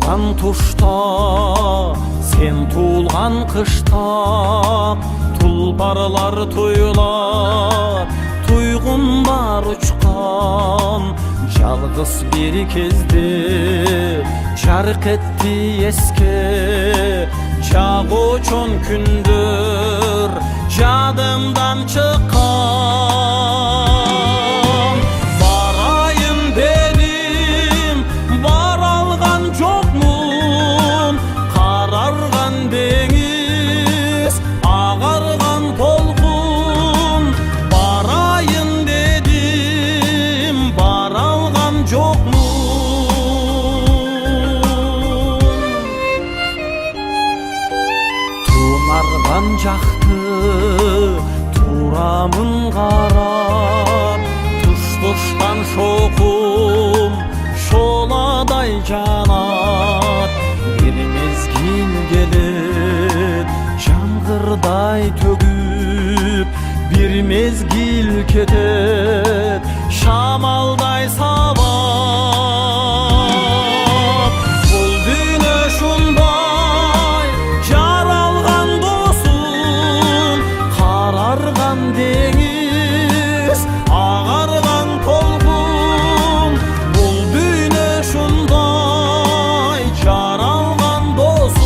туылған тұшта, сен туылған қышта, тұлпарлар туйлар, туйғындар ұшқан. Жалғыз бір кезде жарқ етті еске, жағу чон күндір жадымдан шыққан. Барайын дедім, бара алған жоқмын, қарарған деңіз, ағарған толқын. Барайын дедім, бара алған жоқмын. Тунарған жақты турамын қарап, тұш-тұштан шоқым шоладай жанат. Бір мезгіл келет жаңғырдай төгіп, бір мезгіл кетет шамалдай сабап. Бұл дүние шундай жаралған досым, қарарған деңіз, ағарған толқын. Бұл дүние шундай жаралған досым.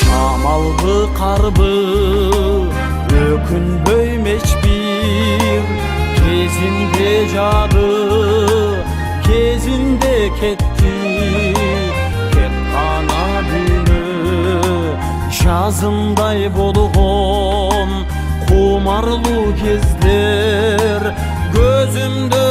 Шамалғы қарбы өкінбөй мечбір, кезінде жады, кезінде кетті. Кет қана дүні жазымдай болғым, құмарлы кездер көзімді